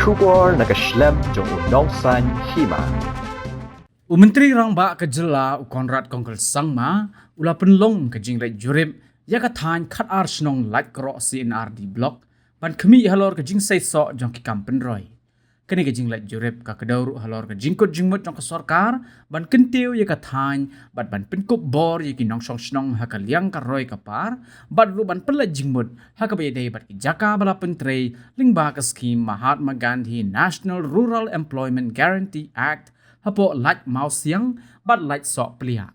Syukur nakaslem jong unongsan Hima. Menteri Rangba ke jela Conrad kongkel Sangma ula penlong ke jingrai jurip ya ka than khat ar snong light kro CNR di blok pan khmi halor ke jing sai so jong ki kam Pynroi kene ke jing light jurip ka kedauru halor ke jingkot jingmut jong ke Sorkar ban kentiu ya ka than bat ban penkup bor ya ki nong song snong ha ka liang ka roi ka par bat ru ban pela jingmut ha ka be dei bat ki jaka bala pentrei Lyngba ka scheme Mahatma Gandhi National Rural Employment Guarantee Act hapo light mouse siang bat light sok plia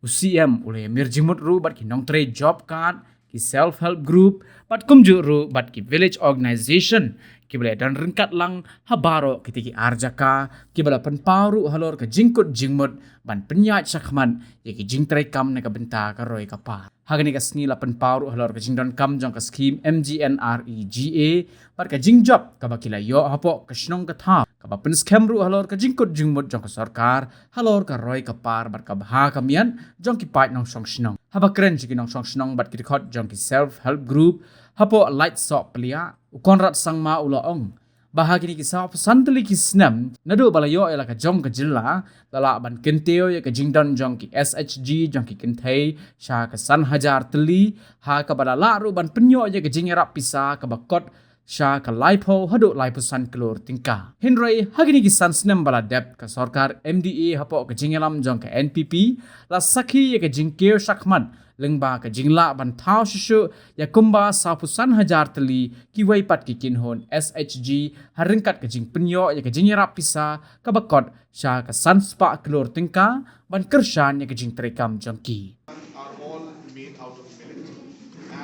UCM ule mirjimut ru bat ki nong tre job card ki self help group bat kumju ru bat ki village organization ki bele dan ringkat lang habaro kitiki arjaka ki bala penparu halor ke jingkut jingmut ban penyat sakman ye ki jingtre kam ne ka benta ka roi ka pa hagani ka sngi la penparu halor ke jingdon kam jong ka scheme MGNREGA bat ka jingjop ka bakila yo hapo ka snong ka tha ka ba pen scam ru halor ka jingkut jingmut jong ka Sorkar halor ka roi ka par bat ka bha ka mian jong ki pai nong song snong haba kren ji ki nong song snong bat ki khot jong ki self help group hapo light sok plia Conrad Sangma ula ong bahagi ni kisah santli kisnam nado balayo ela ka jong ka jilla lala ban kenteo ya ka jingdon jong ki SHG jong ki kentai sha ka san hajar teli ha ka balala ru ban penyo ya ka jingerap pisa ka bakot sha ka laipo hado laipo san klor tingka Pynroi hagi ni kisan snam bala dep ka Sorkar MDA hapo ka Jingïalam jong ka NPP la sakhi ya ka jingkeo sakman Lyngba ka jingla ban thao shishu ya kumba sapusan hajar teli ki waipat ki kinhon SHG haringkat ka jing penyo ya ka jingerap pisa ka bakot sha ka sanspa klor tingka ban kershan ya ka jing trekam jongki are all made out of millet.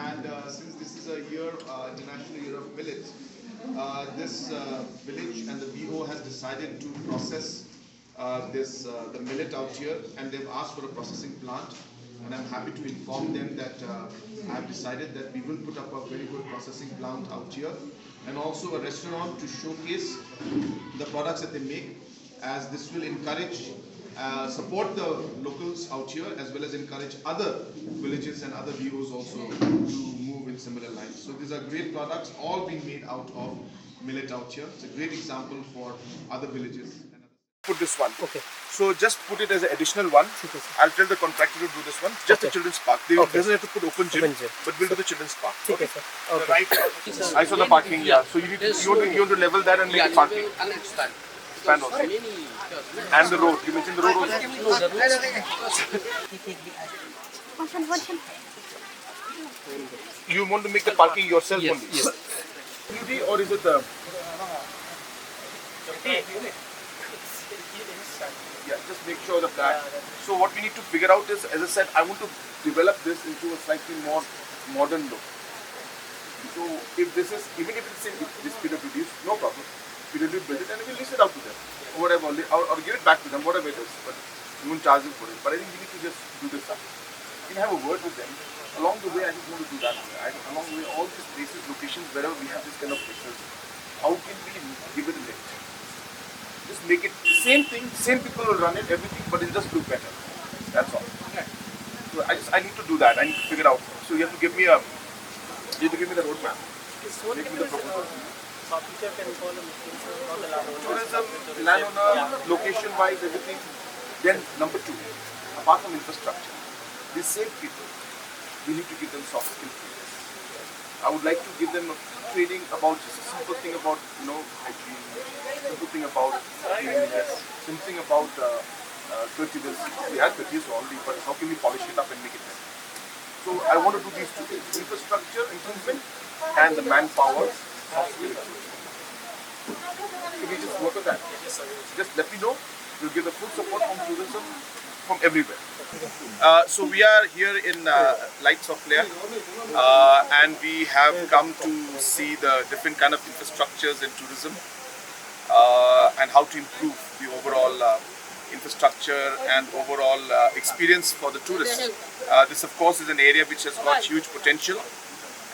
And since this is a year, International Year of Millet, this village and the VO has decided to process the millet out here, and they've asked for a processing plant. And I'm happy to inform them that I've decided that we will put up a very good processing plant out here, and also a restaurant to showcase the products that they make, as this will encourage support the locals out here, as well as encourage other villages and other VOs also to move in similar lines. So these are great products, all being made out of millet out here. It's a great example for other villages. Put this one. Okay. So just put it as an additional one. Okay. I'll tell the contractor to do this one. Just Okay. the children's park. They Okay. doesn't have to put open gym, Open gym. but we'll do the children's park. Okay, sir. The Okay. right. I saw the parking. Yeah. So you want to level that and make it parking. Expand also. And the road. You mentioned the road also. You want to make the parking yourself Yes, only? yes. Beauty, or is it the? Yeah, just make sure of that. So what we need to figure out is, as I said, I want to develop this into a slightly more modern look. So if this is, even if it's in this PWD, no problem. PWD build it and we'll lease it out to them. Or whatever, or give it back to them, whatever it is. But we won't charge them for it. But I think we need to just do this up. We can have a word with them. Along the way, I just want to do that. Along the way, all these places, locations, wherever we have this kind of places, how can we give it a lift? Just make it the same thing, same people will run it, everything, but it'll just look better. That's all. So I need to do that. I need to figure out. So you have to give me the roadmap. Make me the proposal. Tourism, landowner, location-wise, everything. Then number 2, apart from infrastructure, these same people, we need to give them soft skill trainings. I would like to give them training about just a simple thing about hygiene, simple thing about cleanliness, simple thing about courteous. We have courteous already, but how can we polish it up and make it better? So I want to do these 2 things: infrastructure improvement and the manpower soft skill improvement. Can we just work on that? Just let me know. We'll give the full support from tourism from everywhere. So we are here in Lights of Lair, and we have come to see the different kind of infrastructures in tourism and how to improve the overall infrastructure and overall experience for the tourists. This of course is an area which has got huge potential,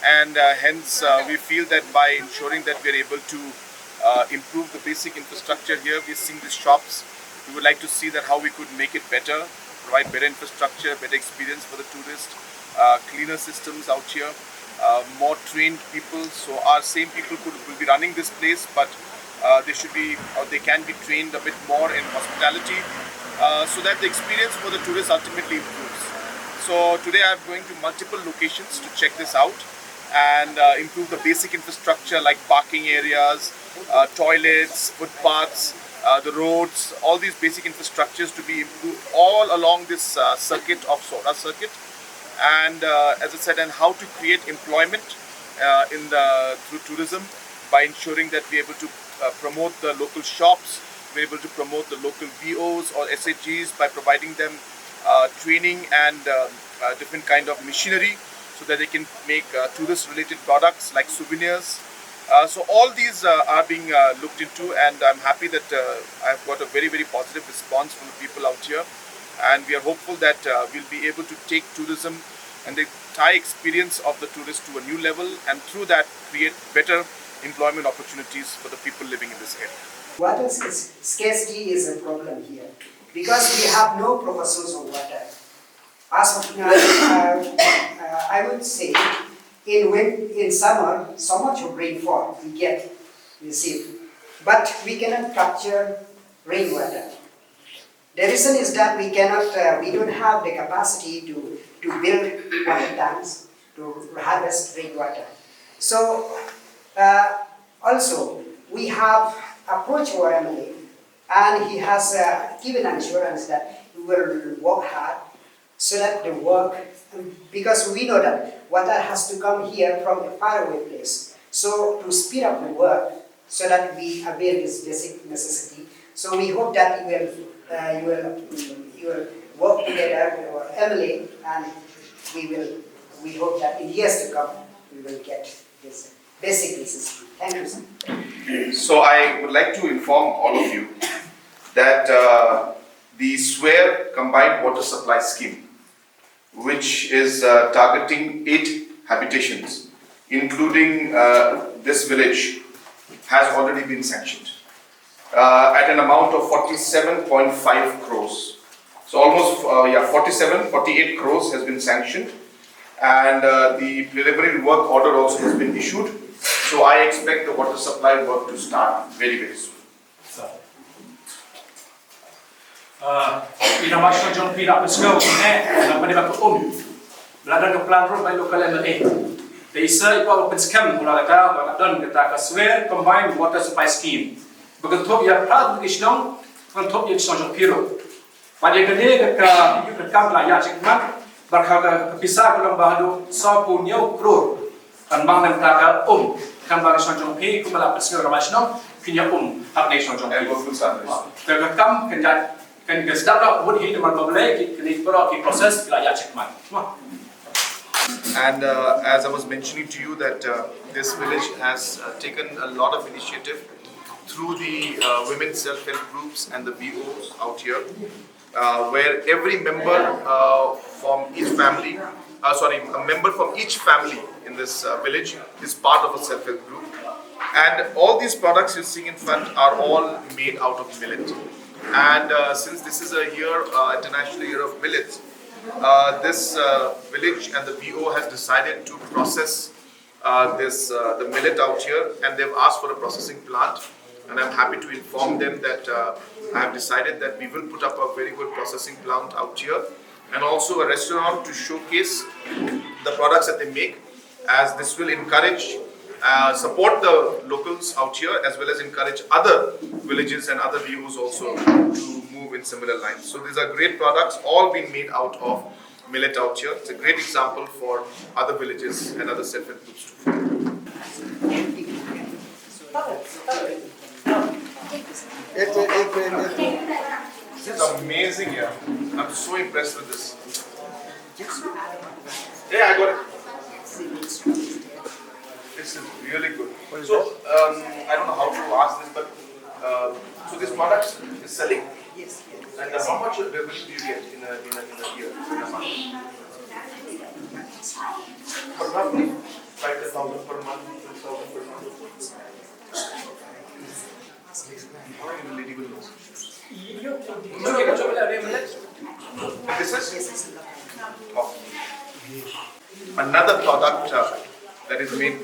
and hence we feel that by ensuring that we are able to improve the basic infrastructure here, we're seeing the shops. We would like to see that how we could make it better, provide better infrastructure, better experience for the tourist, cleaner systems out here, more trained people. So our same people will be running this place, but they should be, or they can be trained a bit more in hospitality, so that the experience for the tourists ultimately improves. So today I'm going to multiple locations to check this out and improve the basic infrastructure like parking areas, toilets, footpaths, the roads, all these basic infrastructures to be improved all along this circuit of Sorkar circuit. And as I said, and how to create employment through tourism by ensuring that we're able to promote the local shops, we're able to promote the local VOs or SHGs by providing them training and different kind of machinery so that they can make tourist related products like souvenirs. So all these are being looked into, and I'm happy that I've got a very positive response from the people out here, and we are hopeful that we'll be able to take tourism and the entire experience of the tourist to a new level, and through that create better employment opportunities for the people living in this area. Water scarcity is a problem here because we have no proper source of water. As of now, I would say in summer, so much of rainfall we receive, but we cannot capture rainwater. The reason is that we don't have the capacity to build water tanks to harvest rainwater. So also we have approached our MLA, and he has given assurance that we will work hard so that the work, because we know that water has to come here from a faraway place. So to speed up the work so that we avail this basic necessity. So we hope that you will work together with our MLA, and we hope that in years to come we will get this basic necessity. Thank you, sir. So I would like to inform all of you that the SWARE Combined Water Supply Scheme, which is targeting 8 habitations, including this village, has already been sanctioned at an amount of 47.5 crores. So almost 48 crores has been sanctioned, and the preliminary work order also has been issued. So I expect the water supply work to start very soon. International John P. Rappersgo, na panibag ko Beladan ke plan road by local MLA. They say ipa open scam mula kata bagadan kita ke SWARE Combined Water Supply Scheme. Begitu ya prat isnong untuk yang John P. Pada gede ke you ke kam la ya cikmat berkata pisah dalam bahadu 10 crore kan bang dan kata kan bang John P. kumala Rappersgo ramasnong pinya hak nation John P. Ke kam kenjat kan sedap lah buat hidup malam boleh kita proses la ya cikmat. And as I was mentioning to you that this village has taken a lot of initiative through the women's self-help groups and the VOs out here, where every member from each family, a member from each family in this village is part of a self-help group. And all these products you're seeing in front are all made out of millet. And since this is a year, International Year of Millet, this village and the VO has decided to process the millet out here, and they've asked for a processing plant, and I'm happy to inform them that I have decided that we will put up a very good processing plant out here, and also a restaurant to showcase the products that they make, as this will encourage support the locals out here, as well as encourage other villages and other VOs also to move in similar lines. So these are great products, all being made out of millet out here. It's a great example for other villages and other self-help groups to follow. This is amazing here. I'm so impressed with this. Yeah, I got it. This is really good. So, I don't know how to ask this, but so this product is selling? Yes. And how much revenue do you get in a year, in a month? Roughly 5,000 per month, 2,000 per month. How are you lady will know? And this is? Oh. Another product that is made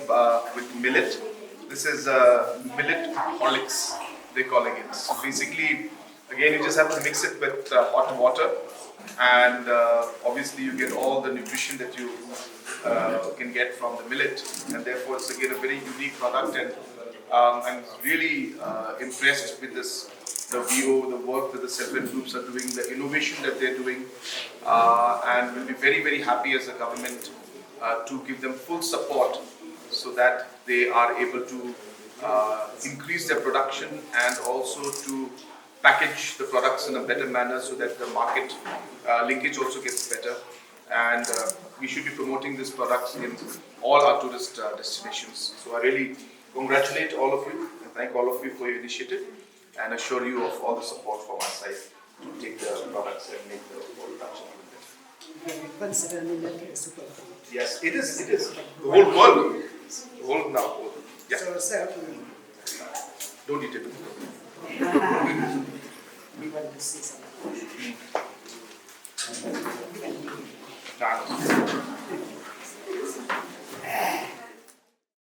with millet This is millet horlicks, they're calling it. So basically, again, you just have to mix it with hot water, and obviously you get all the nutrition that you can get from the millet, and therefore it's again a very unique product, and I'm really impressed with this, the VO, the work that the self-help groups are doing, the innovation that they're doing, and we'll be very, very happy as a government to give them full support so that they are able to increase their production and also to package the products in a better manner so that the market linkage also gets better. And we should be promoting these products in all our tourist destinations. So I really congratulate all of you and thank all of you for your initiative and assure you of all the support from our side to take the products and make the whole production even better. Consider millet super. Yes, it is. It is. The whole world. The whole now. Yeah. So, Don't eat it. we want to see something. Nah.